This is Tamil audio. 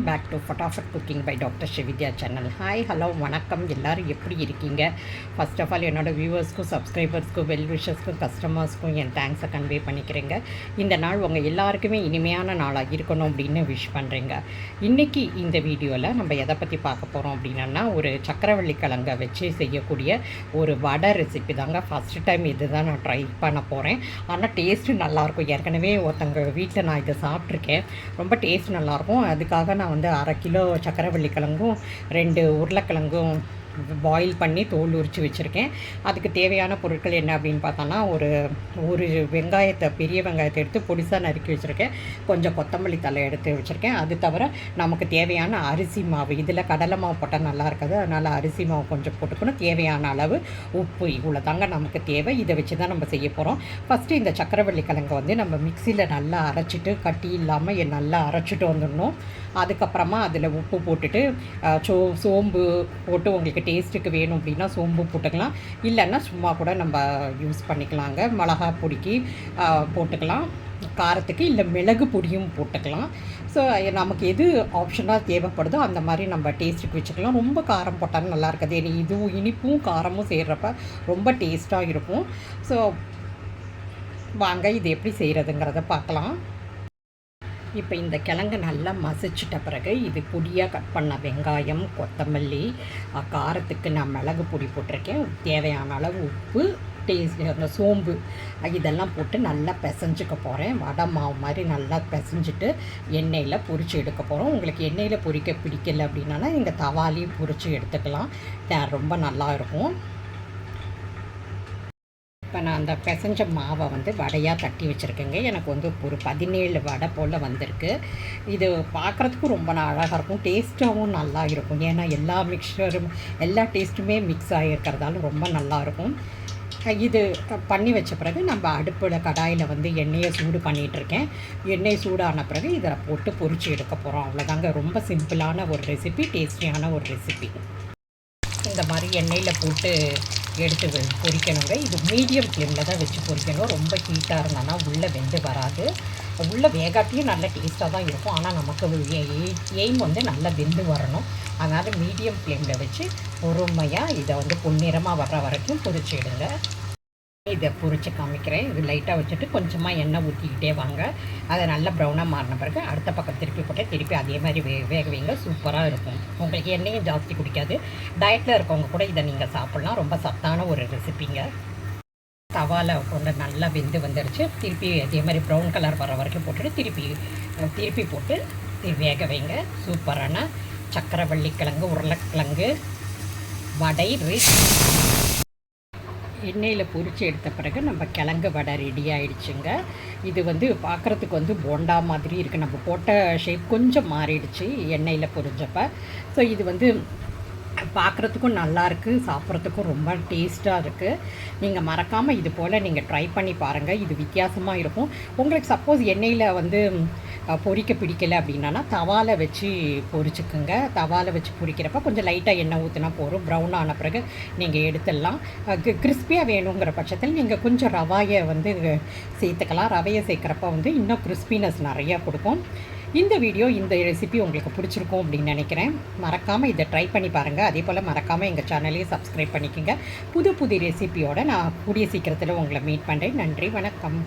Back to Fatafat cooking by doctor Srividya channel. Hi, hello, வணக்கம். எல்லோரும் எப்படி இருக்கீங்க? ஃபர்ஸ்ட் ஆஃப் ஆல் என்னோடய வியூவர்ஸ்க்கும் சப்ஸ்கிரைபர்ஸ்க்கும் வெல்விஷர்ஸ்க்கும் கஸ்டமர்ஸ்க்கும் என் தேங்க்ஸை கன்வே பண்ணிக்கிறேங்க. இந்த நாள் உங்கள் எல்லாருக்குமே இனிமையான நாளாக இருக்கணும் அப்படின்னு விஷ் பண்ணுறேங்க. இன்றைக்கி இந்த வீடியோவில் நம்ம எதை பற்றி பார்க்க போகிறோம் அப்படின்னா, ஒரு சக்கரவள்ளி கிழங்கை வச்சு செய்யக்கூடிய ஒரு வடை ரெசிபி தாங்க. ஃபஸ்ட்டு டைம் இது தான் நான் ட்ரை பண்ண போகிறேன். ஆனால் டேஸ்ட்டு நல்லாயிருக்கும். ஏற்கனவே ஒருத்தங்க வீட்டில் நான் இதை சாப்பிட்ருக்கேன். ரொம்ப டேஸ்ட் நல்லாயிருக்கும். அதுக்காக நான் வந்து 1/2 கிலோ சக்கரவள்ளி கிழங்கும் 2 உருளைக்கிழங்கும் பாயில் பண்ணி தோல் உரித்து வச்சுருக்கேன். அதுக்கு தேவையான பொருட்கள் என்ன அப்படின்னு பார்த்தோன்னா, ஒரு வெங்காயத்தை, பெரிய வெங்காயத்தை எடுத்து பொடிசாக நறுக்கி வச்சுருக்கேன். கொஞ்சம் கொத்தமல்லி தலை எடுத்து வச்சுருக்கேன். அது தவிர நமக்கு தேவையான அரிசி மாவு, இதில் கடலை மாவு போட்டால் நல்லா இருக்காது, அதனால் அரிசி மாவு கொஞ்சம் போட்டுக்கணும். தேவையான அளவு உப்பு, இவ்வளோ தாங்க நமக்கு தேவை. இதை வச்சு தான் நம்ம செய்ய போகிறோம். ஃபஸ்ட்டு இந்த சக்கரவள்ளி கிழங்கை வந்து நம்ம மிக்சியில் நல்லா அரைச்சிட்டு, கட்டி இல்லாமல் நல்லா அரைச்சிட்டு வந்துடணும். அதுக்கப்புறமா அதில் உப்பு போட்டுட்டு சோம்பு போட்டு, உங்களுக்கு டேஸ்ட்டுக்கு வேணும் அப்படின்னா சோம்பு போட்டுக்கலாம், இல்லைன்னா சும்மா கூட நம்ம யூஸ் பண்ணிக்கலாங்க. மிளகா பொடிக்கு போட்டுக்கலாம், காரத்துக்கு இல்லை மிளகு பொடியும் போட்டுக்கலாம். ஸோ நமக்கு எது ஆப்ஷனாக தேவைப்படுதோ அந்த மாதிரி நம்ம டேஸ்ட்டுக்கு வச்சுக்கலாம். ரொம்ப காரம் போட்டாலும் நல்லா இருக்காது. இதுவும் இனிப்பும் காரமும் செய்கிறப்ப ரொம்ப டேஸ்ட்டாக இருக்கும். ஸோ வாங்க இது எப்படி செய்கிறதுங்கிறத பார்க்கலாம். இப்போ இந்த கிழங்கு நல்லா மசிச்சிட்ட பிறகு இது பொடியாக கட் பண்ண வெங்காயம், கொத்தமல்லி, காரத்துக்கு நான் மிளகு பொடி போட்டிருக்கேன், தேவையான அளவு உப்பு, டேஸ்ட் அந்த சோம்பு, இதெல்லாம் போட்டு நல்லா பிசைஞ்சிக்க போகிறேன். வடை மாவு மாதிரி நல்லா பிசைஞ்சிட்டு எண்ணெயில் பொரித்து எடுக்க போகிறோம். உங்களுக்கு எண்ணெயில் பொரிக்க பிடிக்கல அப்படின்னா நீங்கள் தவாலையும் பொரித்து எடுத்துக்கலாம். ரொம்ப நல்லா இருக்கும். இப்போ நான் அந்த பிசைஞ்ச மாவை வந்து வடையாக தட்டி வச்சுருக்கேங்க. எனக்கு வந்து ஒரு 17 வடை போல் வந்திருக்கு. இது பார்க்குறதுக்கும் ரொம்ப அழகாக இருக்கும், டேஸ்ட்டாகவும் நல்லா இருக்கும். ஏன்னா எல்லா மிக்சரும், எல்லா டேஸ்ட்டுமே மிக்ஸ் ஆகிருக்கிறதால ரொம்ப நல்லாயிருக்கும். இது பண்ணி வச்ச பிறகு நம்ம அடுப்பில் கடாயில் வந்து எண்ணெயை சூடு பண்ணிகிட்ருக்கேன். எண்ணெய் சூடான பிறகு இதை போட்டு பொரித்து எடுக்க போகிறோம். அவ்வளோதாங்க. ரொம்ப சிம்பிளான ஒரு ரெசிபி, டேஸ்டியான ஒரு ரெசிபி. இந்த மாதிரி எண்ணெயில் போட்டு எடுத்து பொரிக்கணுங்க. இது மீடியம் ஃப்ளேமில் தான் வச்சு பொரிக்கணும். ரொம்ப ஹீட்டாக இருந்தானா உள்ளே வெந்து வராது. உள்ளே வேகாட்டியும் நல்ல டேஸ்ட்டாக தான் இருக்கும். ஆனால் நமக்கு எய்ம் வந்து நல்லா வெந்து வரணும். அதனால் மீடியம் ஃப்ளேமில் வச்சு பொறுமையாக இதை வந்து பொன்னிறமாக வர்ற வரைக்கும் பொரிச்சு எடுங்க. இதை பொரித்து காமிக்கிறேன். இது லைட்டாக வச்சுட்டு கொஞ்சமாக எண்ணெய் ஊற்றிக்கிட்டே வாங்க. அதை நல்லா ப்ரௌனாக மாறின பிறகு அடுத்த பக்கம் திருப்பி போட்டு திருப்பி அதே மாதிரி வேக வைங்க. சூப்பராக இருக்கும். உங்களுக்கு எண்ணெயும் ஜாஸ்தி குடிக்காது. டயட்டில் இருக்கவங்க கூட இதை நீங்கள் சாப்பிட்லாம். ரொம்ப சத்தான ஒரு ரெசிபிங்க. தவாவில் கொண்டு நல்லா வெந்து வந்துடுச்சு. திருப்பி அதே மாதிரி ப்ரௌன் கலர் வர வரைக்கும் போட்டுட்டு திருப்பி போட்டு வேக வைங்க. சூப்பரான சக்கரவள்ளி கிழங்கு, உருளைக்கிழங்கு வடை எண்ணெயில் பொரித்து எடுத்த பிறகு நம்ம கிழங்கு வடை ரெடி ஆகிடுச்சுங்க. இது வந்து பார்க்குறதுக்கு வந்து போண்டா மாதிரி இருக்குது. நம்ம போட்ட ஷேப் கொஞ்சம் மாறிடுச்சு எண்ணெயில் பொரிஞ்சப்போ. ஸோ இது வந்து பார்க்குறதுக்கும் நல்லாயிருக்கு, சாப்பிட்றதுக்கும் ரொம்ப டேஸ்ட்டாக இருக்குது. நீங்கள் மறக்காமல் இது போல் நீங்கள் ட்ரை பண்ணி பாருங்கள். இது வித்தியாசமாக இருக்கும். உங்களுக்கு சப்போஸ் எண்ணெயில் வந்து பொரிக்க பிடிக்கலை அப்படின்னா தவாவில் வச்சு பொரிச்சுக்குங்க. தவாவில் வச்சு பொரிக்கிறப்ப கொஞ்சம் லைட்டாக எண்ணெய் ஊற்றினா போதும். ப்ரௌன் ஆன பிறகு நீங்கள் எடுத்துடலாம். கிறிஸ்பியாக வேணுங்கிற பட்சத்தில் நீங்கள் கொஞ்சம் ரவாயை வந்து சேர்த்துக்கலாம். ரவையை சேர்க்குறப்ப வந்து இன்னும் கிறிஸ்பினஸ் நிறையா கொடுக்கும். இந்த ரெசிபி உங்களுக்கு பிடிச்சிருக்கும் அப்படின்னு நினைக்கிறேன். மறக்காமல் இதை ட்ரை பண்ணி பாருங்கள். அதே போல் மறக்காமல் எங்கள் சேனலையும் சப்ஸ்கிரைப் பண்ணிக்கோங்க. புது ரெசிபியோடு நான் கூடிய சீக்கிரத்தில் உங்களை மீட் பண்ணுறேன். நன்றி, வணக்கம்.